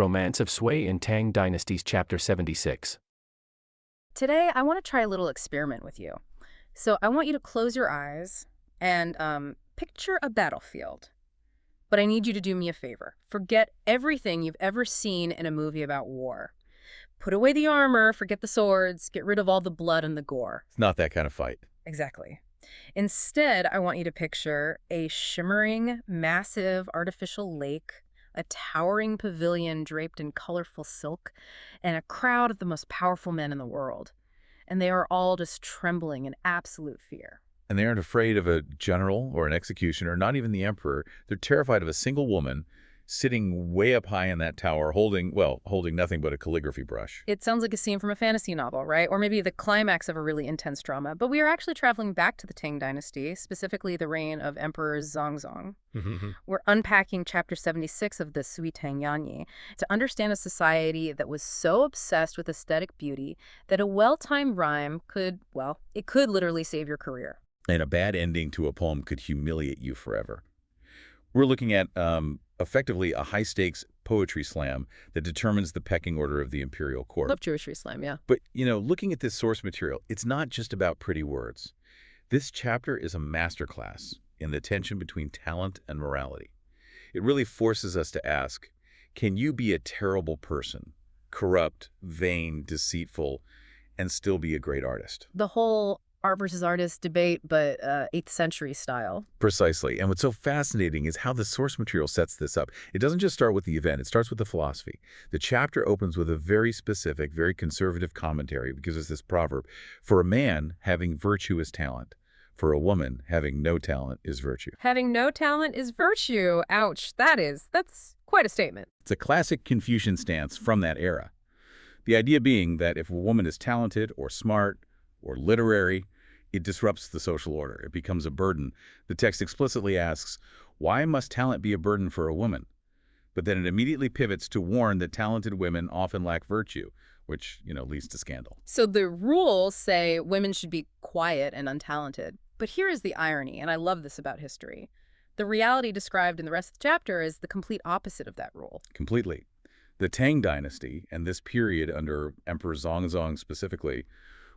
Romance of Sui in Tang Dynasties Chapter 76. Today, I want to try a little experiment with you. So I want you to close your eyes and picture a battlefield. But I need you to do me a favor. Forget everything you've ever seen in a movie about war. Put away the armor, forget the swords, get rid of all the blood and the gore. It's not that kind of fight. Exactly. Instead, I want you to picture a shimmering, massive artificial lake, a towering pavilion draped in colorful silk, and a crowd of the most powerful men in the world. And they are all just trembling in absolute fear. And they aren't afraid of a general or an executioner, not even the emperor. They're terrified of a single woman sitting way up high in that tower holding nothing but a calligraphy brush. It sounds like a scene from a fantasy novel, right? Or maybe the climax of a really intense drama. But we are actually traveling back to the Tang Dynasty, specifically the reign of Emperor Zhongzong. We're unpacking Chapter 76 of the Sui Tang Yanyi to understand a society that was so obsessed with aesthetic beauty that a well-timed rhyme could literally save your career. And a bad ending to a poem could humiliate you forever. We're looking at effectively a high-stakes poetry slam that determines the pecking order of the imperial court. Love poetry slam, yeah. But, looking at this source material, it's not just about pretty words. This chapter is a masterclass in the tension between talent and morality. It really forces us to ask, can you be a terrible person, corrupt, vain, deceitful, and still be a great artist? The whole art versus artist debate, but 8th century style. Precisely. And what's so fascinating is how the source material sets this up. It doesn't just start with the event, it starts with the philosophy. The chapter opens with a very specific, very conservative commentary because it's this proverb: for a man, having virtue is talent. For a woman, having no talent is virtue. Having no talent is virtue. Ouch. That's quite a statement. It's a classic Confucian stance from that era. The idea being that if a woman is talented or smart or literary, it disrupts the social order. It becomes a burden. The text explicitly asks, why must talent be a burden for a woman? But then it immediately pivots to warn that talented women often lack virtue, which, leads to scandal. So the rules say women should be quiet and untalented. But here is the irony, and I love this about history. The reality described in the rest of the chapter is the complete opposite of that rule. Completely. The Tang Dynasty, and this period under Emperor Zhongzong specifically,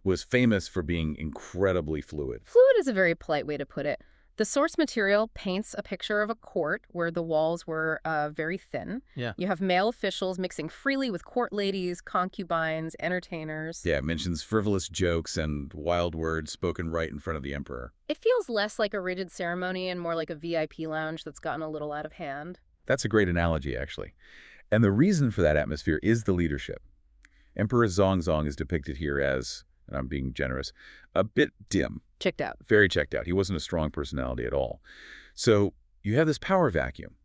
was famous for being incredibly fluid. Fluid is a very polite way to put it. The source material paints a picture of a court where the walls were very thin. Yeah. You have male officials mixing freely with court ladies, concubines, entertainers. Yeah, it mentions frivolous jokes and wild words spoken right in front of the emperor. It feels less like a rigid ceremony and more like a VIP lounge that's gotten a little out of hand. That's a great analogy, actually. And the reason for that atmosphere is the leadership. Emperor Zhongzong is depicted here as, and I'm being generous, a bit dim. Checked out. Very checked out. He wasn't a strong personality at all. So you have this power vacuum.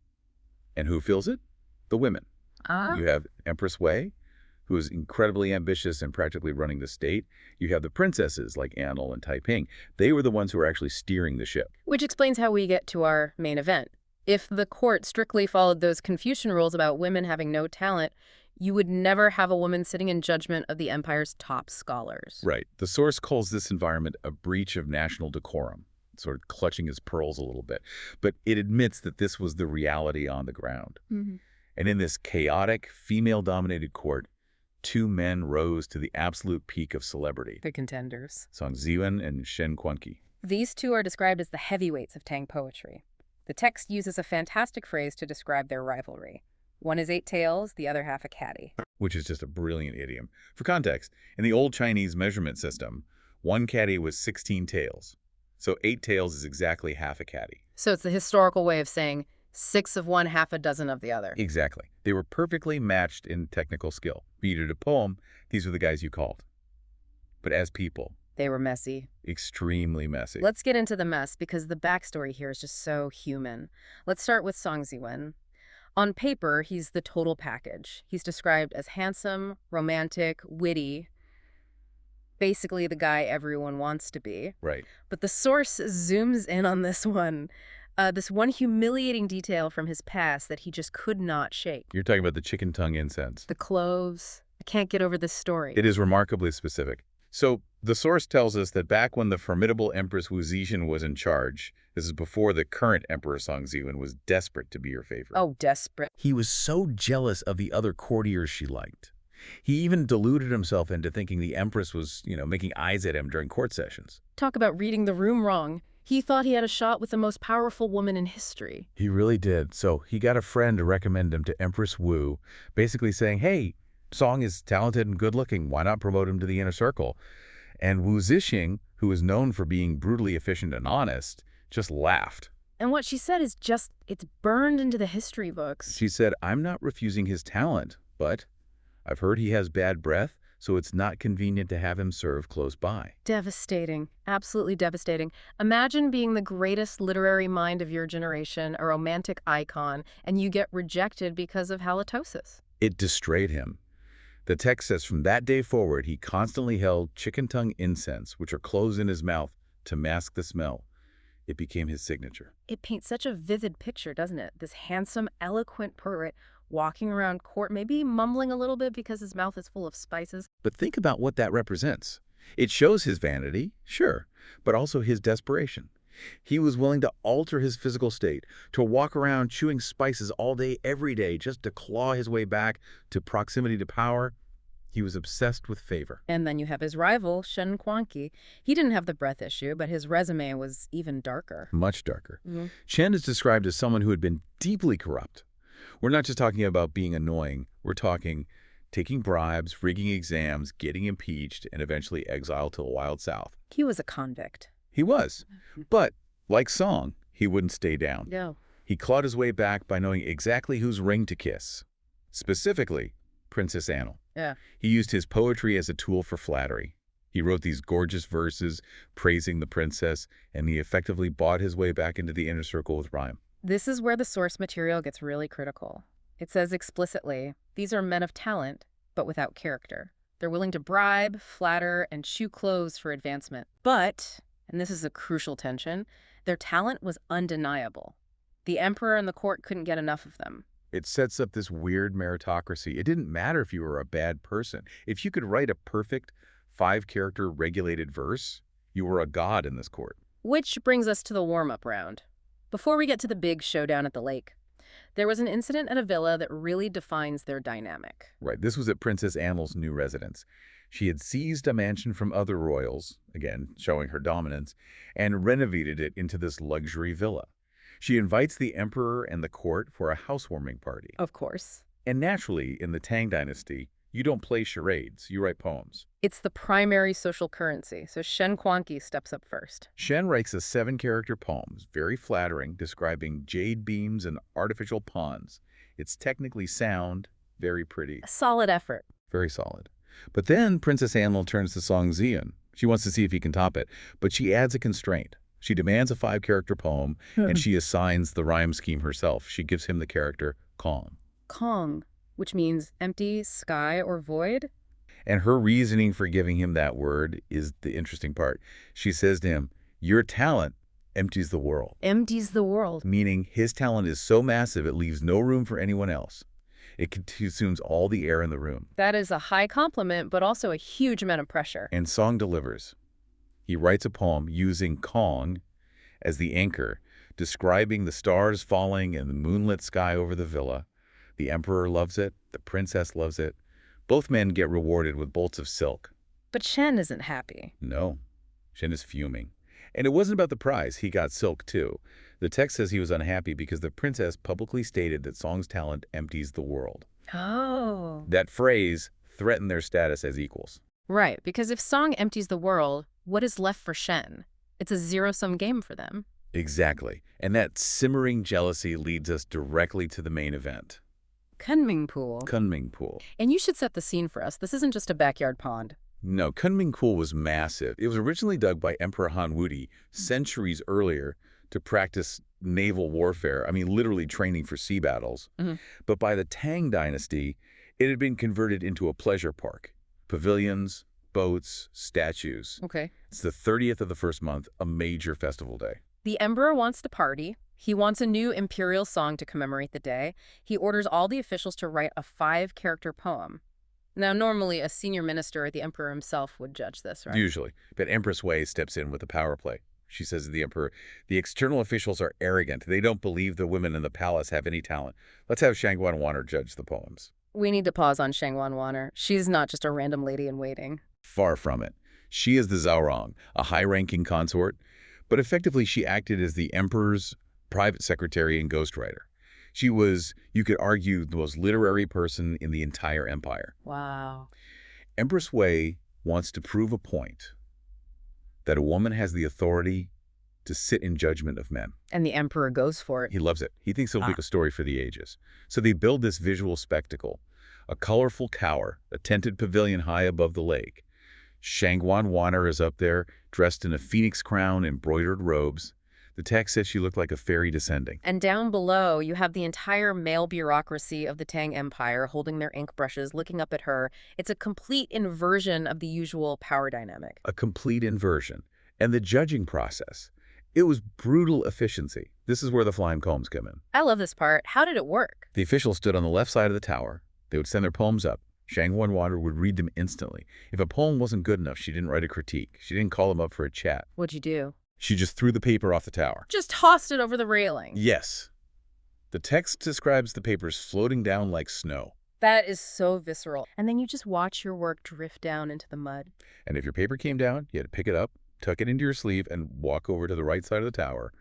And who fills it? The women. You have Empress Wei, who is incredibly ambitious and practically running the state. You have the princesses like Annal and Taiping. They were the ones who were actually steering the ship. Which explains how we get to our main event. If the court strictly followed those Confucian rules about women having no talent, you would never have a woman sitting in judgment of the empire's top scholars. Right. The source calls this environment a breach of national decorum, sort of clutching his pearls a little bit. But it admits that this was the reality on the ground. And in this chaotic, female-dominated court, two men rose to the absolute peak of celebrity. The contenders. Song Ziwen and Shen Quanqi. These two are described as the heavyweights of Tang poetry. The text uses a fantastic phrase to describe their rivalry. One is 8 tails, the other half a caddy. Which is just a brilliant idiom. For context, in the old Chinese measurement system, one caddy was 16 tails. So 8 tails is exactly half a caddy. So it's the historical way of saying 6 of one, half a dozen of the other. Exactly. They were perfectly matched in technical skill. Beat it a poem, these were the guys you called. But as people, they were messy. Extremely messy. Let's get into the mess because the backstory here is just so human. Let's start with Song Ziwen. On paper, he's the total package. He's described as handsome, romantic, witty, basically the guy everyone wants to be. Right. But the source zooms in on this one humiliating detail from his past that he just could not shake. You're talking about the chicken tongue incense. The cloves. I can't get over this story. It is remarkably specific. So the source tells us that back when the formidable Empress Wu Zetian was in charge, this is before the current Emperor Songzhiwen was desperate to be her favorite. Oh, desperate. He was so jealous of the other courtiers she liked. He even deluded himself into thinking the Empress was, making eyes at him during court sessions. Talk about reading the room wrong. He thought he had a shot with the most powerful woman in history. He really did. So he got a friend to recommend him to Empress Wu, basically saying, hey, Song is talented and good-looking. Why not promote him to the inner circle? And Wu Zixing, who is known for being brutally efficient and honest, just laughed. And what she said is just, it's burned into the history books. She said, I'm not refusing his talent, but I've heard he has bad breath, so it's not convenient to have him serve close by. Devastating. Absolutely devastating. Imagine being the greatest literary mind of your generation, a romantic icon, and you get rejected because of halitosis. It distrayed him. The text says from that day forward, he constantly held chicken tongue incense, which are cloves in his mouth, to mask the smell. It became his signature. It paints such a vivid picture, doesn't it? This handsome, eloquent poet walking around court, maybe mumbling a little bit because his mouth is full of spices. But think about what that represents. It shows his vanity, sure, but also his desperation. He was willing to alter his physical state, to walk around chewing spices all day, every day, just to claw his way back to proximity to power. He was obsessed with favor. And then you have his rival, Shen Quanqi. He didn't have the breath issue, but his resume was even darker. Much darker. Chen is described as someone who had been deeply corrupt. We're not just talking about being annoying. We're talking taking bribes, rigging exams, getting impeached, and eventually exiled to the Wild South. He was a convict. He was. But, like Song, he wouldn't stay down. No. He clawed his way back by knowing exactly whose ring to kiss. Specifically, Princess Anil. Yeah. He used his poetry as a tool for flattery. He wrote these gorgeous verses praising the princess, and he effectively bought his way back into the inner circle with rhyme. This is where the source material gets really critical. It says explicitly, these are men of talent, but without character. They're willing to bribe, flatter, and chew cloves for advancement. But, and this is a crucial tension, their talent was undeniable. The emperor and the court couldn't get enough of them. It sets up this weird meritocracy. It didn't matter if you were a bad person. If you could write a perfect 5-character regulated verse, you were a god in this court. Which brings us to the warm-up round. Before we get to the big showdown at the lake, there was an incident at a villa that really defines their dynamic. Right. This was at Princess Anil's new residence. She had seized a mansion from other royals, again, showing her dominance, and renovated it into this luxury villa. She invites the emperor and the court for a housewarming party. Of course. And naturally, in the Tang dynasty, you don't play charades, you write poems. It's the primary social currency, so Shen Quanqi steps up first. Shen writes a 7-character poem, very flattering, describing jade beams and artificial ponds. It's technically sound, very pretty. A solid effort. Very solid. But then Princess Anil turns to Songzhiwen. She wants to see if he can top it, but she adds a constraint. She demands a 5-character poem, and she assigns the rhyme scheme herself. She gives him the character Kong. Kong, which means empty, sky, or void? And her reasoning for giving him that word is the interesting part. She says to him, your talent empties the world. Empties the world. Meaning his talent is so massive it leaves no room for anyone else. It consumes all the air in the room. That is a high compliment, but also a huge amount of pressure. And Song delivers. He writes a poem using Kong as the anchor, describing the stars falling in the moonlit sky over the villa. The emperor loves it. The princess loves it. Both men get rewarded with bolts of silk. But Shen isn't happy. No. Shen is fuming. And it wasn't about the prize. He got silk, too. The text says he was unhappy because the princess publicly stated that Song's talent empties the world. Oh. That phrase threatened their status as equals. Right, because if Song empties the world, what is left for Shen? It's a zero-sum game for them. Exactly. And that simmering jealousy leads us directly to the main event. Kunming Pool. Kunming Pool. And you should set the scene for us. This isn't just a backyard pond. No, Kunming Pool was massive. It was originally dug by Emperor Han Wudi centuries earlier to practice naval warfare. I mean, literally training for sea battles. But by the Tang dynasty, it had been converted into a pleasure park. Pavilions, boats, statues. Okay. It's the 30th of the first month, a major festival day. The emperor wants to party. He wants a new imperial song to commemorate the day. He orders all the officials to write a 5-character poem. Now, normally a senior minister or the emperor himself would judge this, right? Usually. But Empress Wei steps in with a power play. She says to the emperor, the external officials are arrogant. They don't believe the women in the palace have any talent. Let's have Shangguan Wanner judge the poems. We need to pause on Shangguan Wanner. She's not just a random lady in waiting. Far from it. She is the Zhaorong, a high-ranking consort, but effectively she acted as the emperor's private secretary and ghostwriter. She was, you could argue, the most literary person in the entire empire. Wow. Empress Wei wants to prove a point that a woman has the authority to sit in judgment of men. And the emperor goes for it. He loves it. He thinks it'll be a story for the ages. So they build this visual spectacle, a colorful tower, a tented pavilion high above the lake. Shangguan Wanner is up there, dressed in a phoenix crown, embroidered robes. The text says she looked like a fairy descending. And down below, you have the entire male bureaucracy of the Tang Empire holding their ink brushes, looking up at her. It's a complete inversion of the usual power dynamic. A complete inversion. And the judging process. It was brutal efficiency. This is where the flying poems come in. I love this part. How did it work? The officials stood on the left side of the tower. They would send their poems up. Shangguan Wanner would read them instantly. If a poem wasn't good enough, she didn't write a critique. She didn't call them up for a chat. What'd you do? She just threw the paper off the tower. Just tossed it over the railing. Yes. The text describes the papers floating down like snow. That is so visceral. And then you just watch your work drift down into the mud. And if your paper came down, you had to pick it up, tuck it into your sleeve, and walk over to the right side of the tower,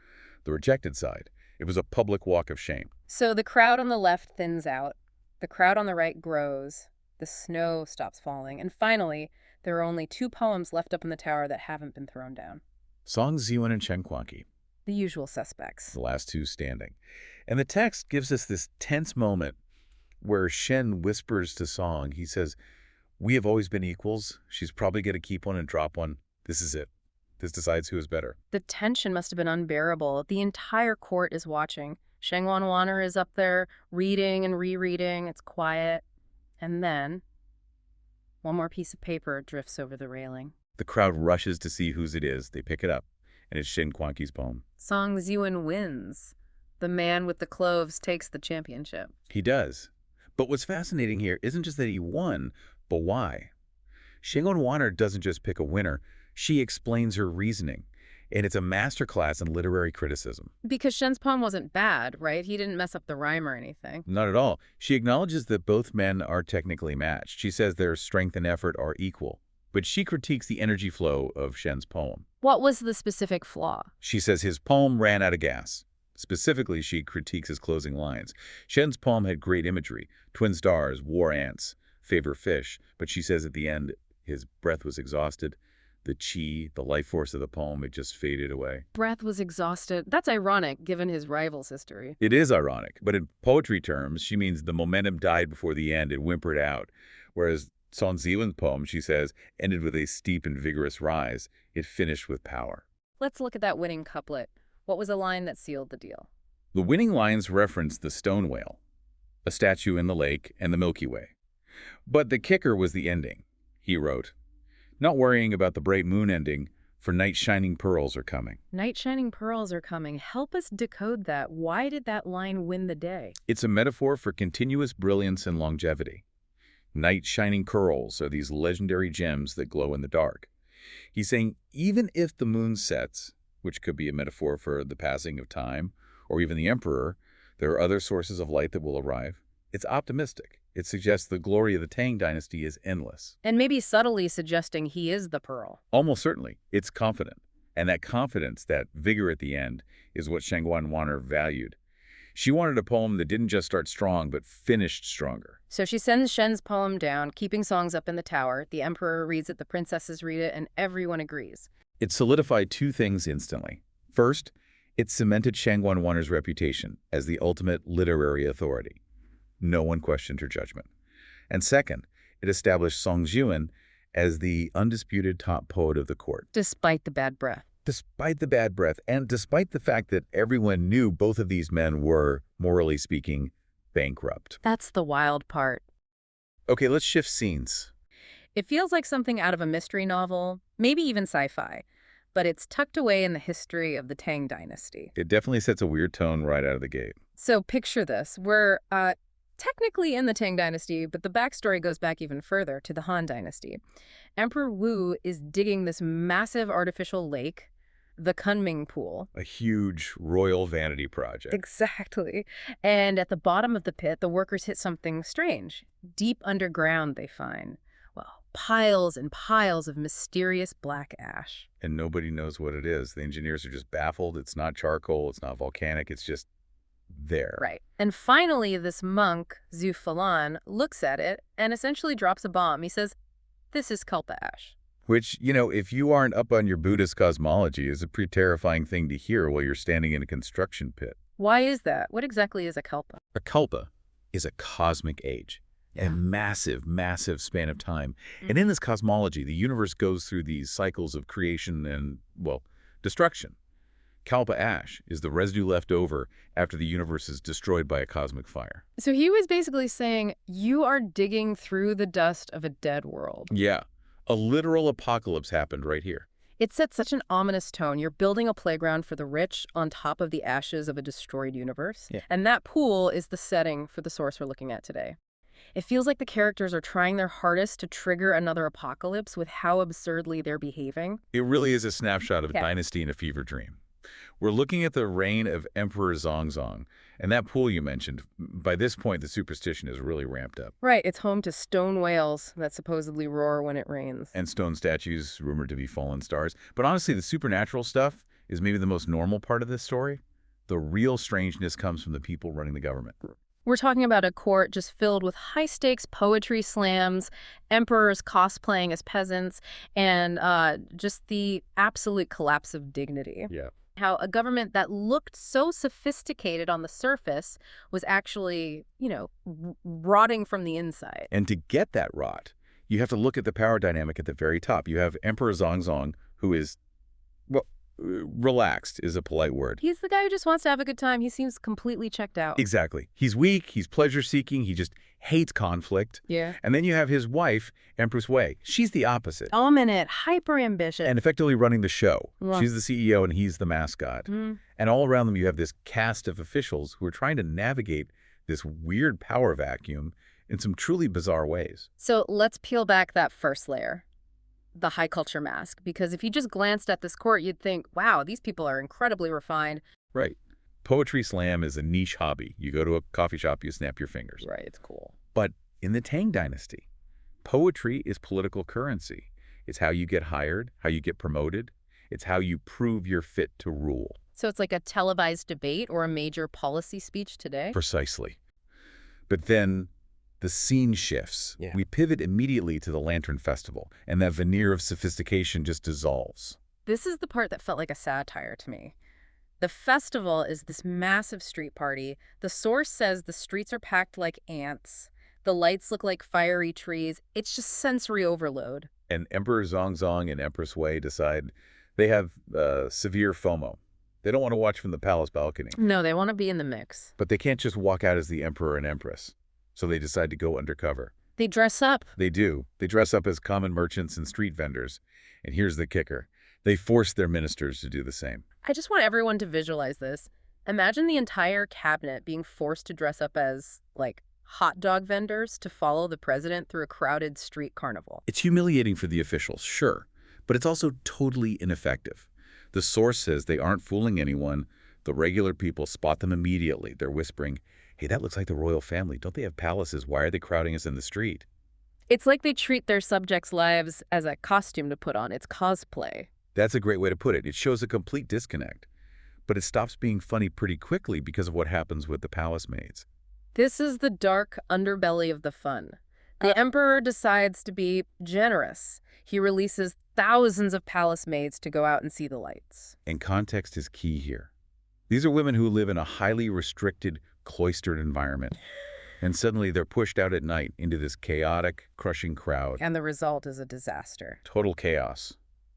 the rejected side. It was a public walk of shame. So the crowd on the left thins out. The crowd on the right grows. The snow stops falling. And finally, there are only 2 poems left up in the tower that haven't been thrown down. Song Ziwen and Chen Kuanqi, The usual suspects. the last 2 standing. And the text gives us this tense moment where Shen whispers to Song. He says, we have always been equals. She's probably going to keep one and drop one. This is it. This decides who is better. The tension must have been unbearable. The entire court is watching. Shangguan Wanner is up there reading and rereading. It's quiet. And then, one more piece of paper drifts over the railing. The crowd rushes to see whose it is. They pick it up, and it's Shen Kuanqi's poem. Song Ziwen wins. The man with the cloves takes the championship. He does. But what's fascinating here isn't just that he won, but why. Shangguan Wanner doesn't just pick a winner. She explains her reasoning. And it's a masterclass in literary criticism. Because Shen's poem wasn't bad, right? He didn't mess up the rhyme or anything. Not at all. She acknowledges that both men are technically matched. She says their strength and effort are equal. But she critiques the energy flow of Shen's poem. What was the specific flaw? She says his poem ran out of gas. Specifically, she critiques his closing lines. Shen's poem had great imagery. Twin stars, war ants, favor fish. But she says at the end, his breath was exhausted. The chi, the life force of the poem, it just faded away. Breath was exhausted. That's ironic, given his rival's history. It is ironic, but in poetry terms, she means the momentum died before the end. It whimpered out. Whereas Song Ziwen's poem, she says, ended with a steep and vigorous rise. It finished with power. Let's look at that winning couplet. What was a line that sealed the deal? The winning lines reference the stone whale, a statue in the lake, and the Milky Way. But the kicker was the ending. He wrote, not worrying about the bright moon ending, for night shining pearls are coming. Night shining pearls are coming. Help us decode that. Why did that line win the day? It's a metaphor for continuous brilliance and longevity. Night shining pearls are these legendary gems that glow in the dark. He's saying even if the moon sets, which could be a metaphor for the passing of time, or even the emperor, there are other sources of light that will arrive. It's optimistic. It suggests the glory of the Tang dynasty is endless. And maybe subtly suggesting he is the pearl. Almost certainly. It's confident. And that confidence, that vigor at the end, is what Shangguan Wanner valued. She wanted a poem that didn't just start strong, but finished stronger. So she sends Shen's poem down, keeping songs up in the tower. The emperor reads it, the princesses read it, and everyone agrees. It solidified 2 things instantly. First, it cemented Shangguan Wanner's reputation as the ultimate literary authority. No one questioned her judgment. And second, it established Song Ziwen as the undisputed top poet of the court. Despite the bad breath. Despite the bad breath, and despite the fact that everyone knew both of these men were, morally speaking, bankrupt. That's the wild part. Okay, let's shift scenes. It feels like something out of a mystery novel, maybe even sci-fi, but it's tucked away in the history of the Tang dynasty. It definitely sets a weird tone right out of the gate. So picture this. We're technically in the Tang dynasty, but the backstory goes back even further to the Han dynasty. Emperor Wu is digging this massive artificial lake, the Kunming Pool. A huge royal vanity project. Exactly. And at the bottom of the pit, the workers hit something strange. Deep underground, they find, well, piles and piles of mysterious black ash. And nobody knows what it is. The engineers are just baffled. It's not charcoal. It's not volcanic. It's just there. Right. And finally, this monk, Zhu Falan, looks at it and essentially drops a bomb. He says, "This is Kalpa ash." Which, if you aren't up on your Buddhist cosmology, is a pretty terrifying thing to hear while you're standing in a construction pit. Why is that? What exactly is a Kalpa? A kalpa is a cosmic age, a massive, massive span of time. And in this cosmology, the universe goes through these cycles of creation and, well, destruction. Kalpa ash is the residue left over after the universe is destroyed by a cosmic fire. So he was basically saying, you are digging through the dust of a dead world. Yeah. A literal apocalypse happened right here. It sets such an ominous tone. You're building a playground for the rich on top of the ashes of a destroyed universe. Yeah. And that pool is the setting for the source we're looking at today. It feels like the characters are trying their hardest to trigger another apocalypse with how absurdly they're behaving. It really is a snapshot of a dynasty in a fever dream. We're looking at the reign of Emperor Zhongzong, and that pool you mentioned, by this point the superstition is really ramped up. Right, it's home to stone whales that supposedly roar when it rains. And stone statues rumored to be fallen stars. But honestly, the supernatural stuff is maybe the most normal part of this story. The real strangeness comes from the people running the government. We're talking about a court just filled with high-stakes poetry slams, emperors cosplaying as peasants, and just the absolute collapse of dignity. Yeah. How a government that looked so sophisticated on the surface was actually, rotting from the inside. And to get that rot, you have to look at the power dynamic at the very top. You have Emperor Zhongzong, who is, well, relaxed is a polite word. He's the guy who just wants to have a good time. He seems completely checked out. Exactly. He's weak, he's pleasure-seeking, he just hates conflict. Yeah. And then you have his wife, Empress Wei. She's the opposite. Dominant, hyper-ambitious. And effectively running the show. Well. She's the CEO and he's the mascot. Mm. And all around them you have this cast of officials who are trying to navigate this weird power vacuum in some truly bizarre ways. So let's peel back that first layer, the high culture mask. Because if you just glanced at this court, you'd think, wow, these people are incredibly refined. Right. Poetry slam is a niche hobby. You go to a coffee shop, you snap your fingers. Right, it's cool. But in the Tang dynasty, poetry is political currency. It's how you get hired, how you get promoted. It's how you prove you're fit to rule. So it's like a televised debate or a major policy speech today? Precisely. But then the scene shifts. Yeah. We pivot immediately to the Lantern Festival, and that veneer of sophistication just dissolves. This is the part that felt like a satire to me. The festival is this massive street party. The source says the streets are packed like ants. The lights look like fiery trees. It's just sensory overload. And Emperor Zhongzong and Empress Wei decide they have severe FOMO. They don't want to watch from the palace balcony. No, they want to be in the mix. But they can't just walk out as the emperor and empress. So they decide to go undercover. They dress up. They do. They dress up as common merchants and street vendors. And here's the kicker. They force their ministers to do the same. I just want everyone to visualize this. Imagine the entire cabinet being forced to dress up as, like, hot dog vendors to follow the president through a crowded street carnival. It's humiliating for the officials, sure, but it's also totally ineffective. The source says they aren't fooling anyone. The regular people spot them immediately. They're whispering, hey, that looks like the royal family. Don't they have palaces? Why are they crowding us in the street? It's like they treat their subjects' lives as a costume to put on. It's cosplay. That's a great way to put it. It shows a complete disconnect. But it stops being funny pretty quickly because of what happens with the palace maids. This is the dark underbelly of the fun. The emperor decides to be generous. He releases thousands of palace maids to go out and see the lights. And context is key here. These are women who live in a highly restricted, cloistered environment. And suddenly they're pushed out at night into this chaotic, crushing crowd. And the result is a disaster. Total chaos.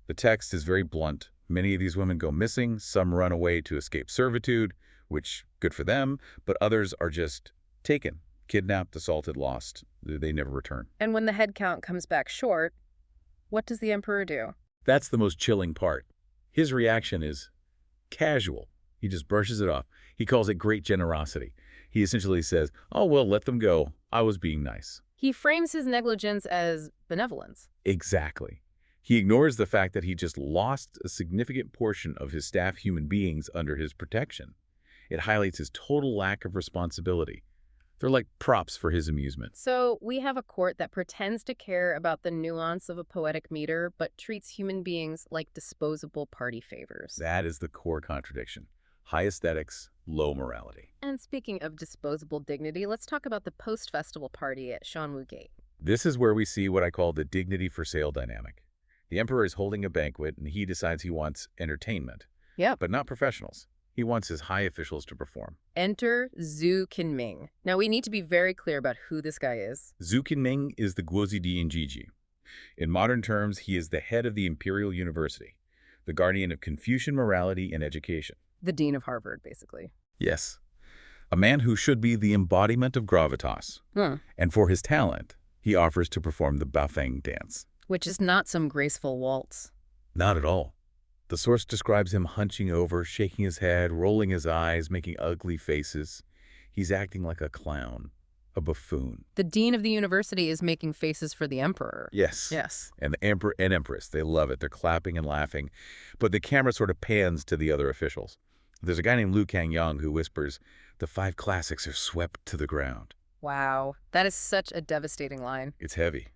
The text is very blunt. Many of these women go missing. Some run away to escape servitude, which, good for them, but others are just taken, kidnapped, assaulted, lost. They never return. And when the head count comes back short, what does the emperor do? That's the most chilling part. His reaction is casual. He just brushes it off. He calls it great generosity. He essentially says, oh, well, let them go. I was being nice. He frames his negligence as benevolence. Exactly. He ignores the fact that he just lost a significant portion of his staff human beings under his protection. It highlights his total lack of responsibility. They're like props for his amusement. So we have a court that pretends to care about the nuance of a poetic meter, but treats human beings like disposable party favors. That is the core contradiction. High aesthetics, low morality. And speaking of disposable dignity, let's talk about the post-festival party at Shanwu Gate. This is where we see what I call the dignity for sale dynamic. The emperor is holding a banquet and he decides he wants entertainment. Yep. But not professionals. He wants his high officials to perform. Enter Zhu Qinming. Now, we need to be very clear about who this guy is. Zhu Qinming is the Guozi Dianjiji. In modern terms, he is the head of the Imperial University, the guardian of Confucian morality and education. The dean of Harvard, basically. Yes. A man who should be the embodiment of gravitas. And for his talent, he offers to perform the Bafeng dance. Which is not some graceful waltz. Not at all. The source describes him hunching over, shaking his head, rolling his eyes, making ugly faces. He's acting like a clown, a buffoon. The dean of the university is making faces for the emperor. Yes. Yes. And the emperor and empress, they love it. They're clapping and laughing. But the camera sort of pans to the other officials. There's a guy named Lu Kangyang who whispers, "The 5 classics are swept to the ground." Wow. That is such a devastating line. It's heavy.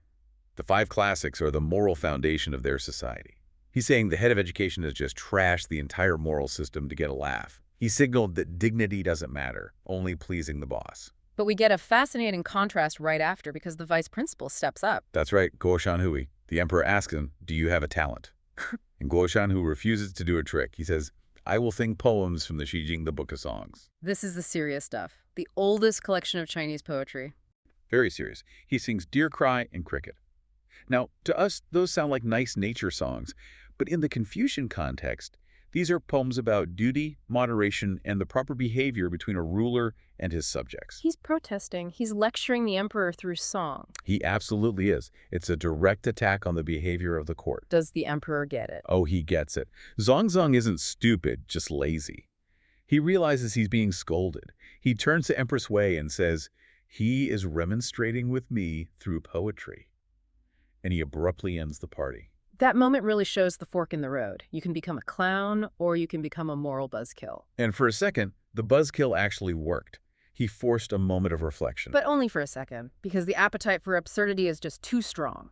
The 5 classics are the moral foundation of their society. He's saying the head of education has just trashed the entire moral system to get a laugh. He signaled that dignity doesn't matter, only pleasing the boss. But we get a fascinating contrast right after because the vice principal steps up. That's right, Guo Shanhui. The emperor asks him, "Do you have a talent?" And Guo Shanhui refuses to do a trick. He says, "I will sing poems from the Shijing, the Book of Songs." This is the serious stuff. The oldest collection of Chinese poetry. Very serious. He sings Deer Cry and Cricket. Now, to us, those sound like nice nature songs. But in the Confucian context, these are poems about duty, moderation, and the proper behavior between a ruler and his subjects. He's protesting. He's lecturing the emperor through song. He absolutely is. It's a direct attack on the behavior of the court. Does the emperor get it? Oh, he gets it. Zhongzong isn't stupid, just lazy. He realizes he's being scolded. He turns to Empress Wei and says, "He is remonstrating with me through poetry." And he abruptly ends the party. That moment really shows the fork in the road. You can become a clown or you can become a moral buzzkill. And for a second, the buzzkill actually worked. He forced a moment of reflection. But only for a second, because the appetite for absurdity is just too strong.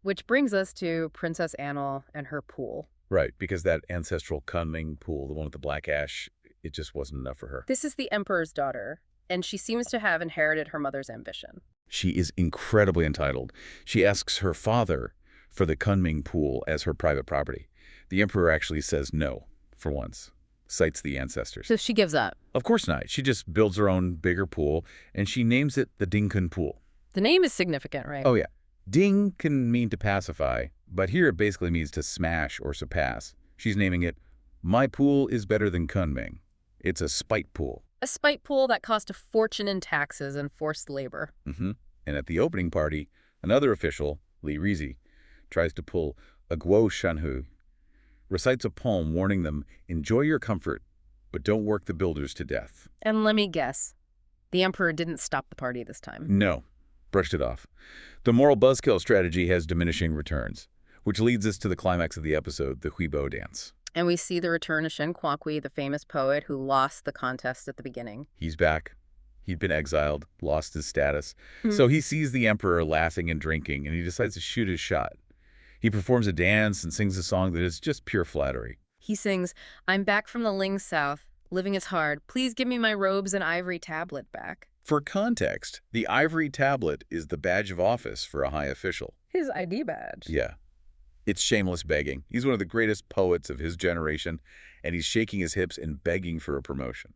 Which brings us to Princess Annal and her pool. Right, because that ancestral Kunming pool, the one with the black ash, it just wasn't enough for her. This is the emperor's daughter, and she seems to have inherited her mother's ambition. She is incredibly entitled. She asks her father for the Kunming pool as her private property. The emperor actually says no, for once, cites the ancestors. So she gives up. Of course not. She just builds her own bigger pool, and she names it the Dingkun pool. The name is significant, right? Oh, yeah. Ding can mean to pacify, but here it basically means to smash or surpass. She's naming it, "My pool is better than Kunming. It's a spite pool." A spite pool that cost a fortune in taxes and forced labor. And at the opening party, another official, Li Rizi, tries to pull a Guo Shanhui, recites a poem warning them, "Enjoy your comfort, but don't work the builders to death." And let me guess, the emperor didn't stop the party this time. No, brushed it off. The moral buzzkill strategy has diminishing returns, which leads us to the climax of the episode, the Huibo dance. And we see the return of Shen Kuokui, the famous poet who lost the contest at the beginning. He's back. He'd been exiled, lost his status. So he sees the emperor laughing and drinking, and he decides to shoot his shot. He performs a dance and sings a song that is just pure flattery. He sings, "I'm back from the Ling South. Living is hard. Please give me my robes and ivory tablet back." For context, the ivory tablet is the badge of office for a high official. His ID badge. Yeah. It's shameless begging. He's one of the greatest poets of his generation, and he's shaking his hips and begging for a promotion.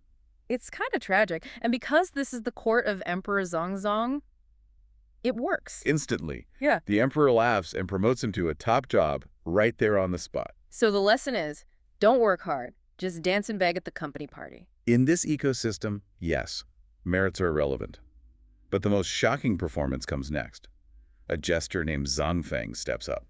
It's kind of tragic. And because this is the court of Emperor Zhongzong, it works. Instantly. Yeah. The emperor laughs and promotes him to a top job right there on the spot. So the lesson is, don't work hard. Just dance and beg at the company party. In this ecosystem, yes, merits are irrelevant. But the most shocking performance comes next. A jester named Zhang Feng steps up.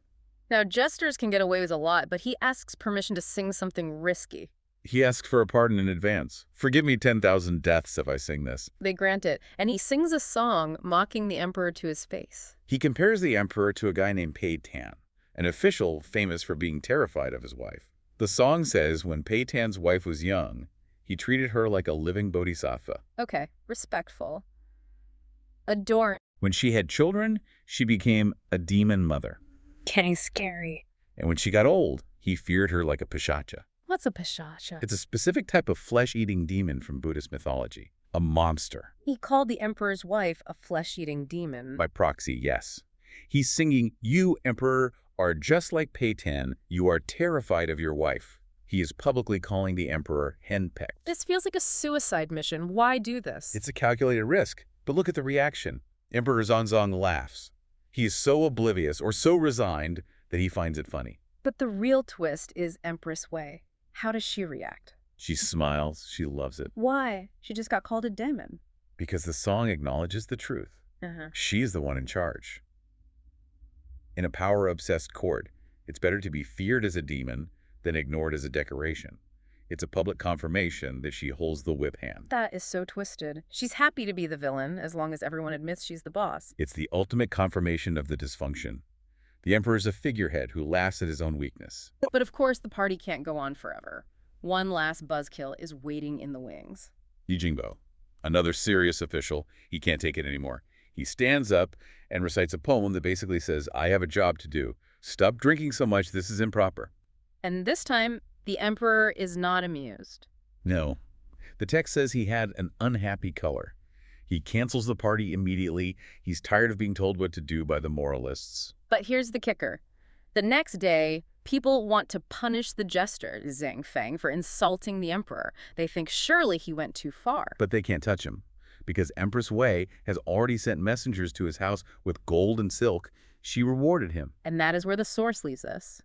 Now, jesters can get away with a lot, but he asks permission to sing something risky. He asks for a pardon in advance. Forgive me 10,000 deaths if I sing this. They grant it, and he sings a song mocking the emperor to his face. He compares the emperor to a guy named Tang, an official famous for being terrified of his wife. The song says when Tan's wife was young, he treated her like a living bodhisattva. Okay, respectful. Adoring. When she had children, she became a demon mother. Getting scary. And when she got old, he feared her like a pishacha. What's a pishacha? It's a specific type of flesh-eating demon from Buddhist mythology. A monster. He called the emperor's wife a flesh-eating demon. By proxy, yes. He's singing, "You, emperor, are just like Tan. You are terrified of your wife." He is publicly calling the emperor henpecked. This feels like a suicide mission. Why do this? It's a calculated risk, but look at the reaction. Emperor Zhongzong laughs. He is so oblivious or so resigned that he finds it funny. But the real twist is Empress Wei. How does she react? She smiles. She loves it. Why? She just got called a demon. Because the song acknowledges the truth. She's the one in charge. In a power-obsessed court, it's better to be feared as a demon than ignored as a decoration. It's a public confirmation that she holds the whip hand. That is so twisted. She's happy to be the villain as long as everyone admits she's the boss. It's the ultimate confirmation of the dysfunction. The emperor's a figurehead who laughs at his own weakness. But of course, the party can't go on forever. One last buzzkill is waiting in the wings. Yijingbo, another serious official, he can't take it anymore. He stands up and recites a poem that basically says, "I have a job to do. Stop drinking so much, this is improper." And this time, the emperor is not amused. No. The text says he had an unhappy color. He cancels the party immediately. He's tired of being told what to do by the moralists. But here's the kicker. The next day, people want to punish the jester, Zhang Feng, for insulting the emperor. They think surely he went too far. But they can't touch him, because Empress Wei has already sent messengers to his house with gold and silk. She rewarded him. And that is where the source leaves us.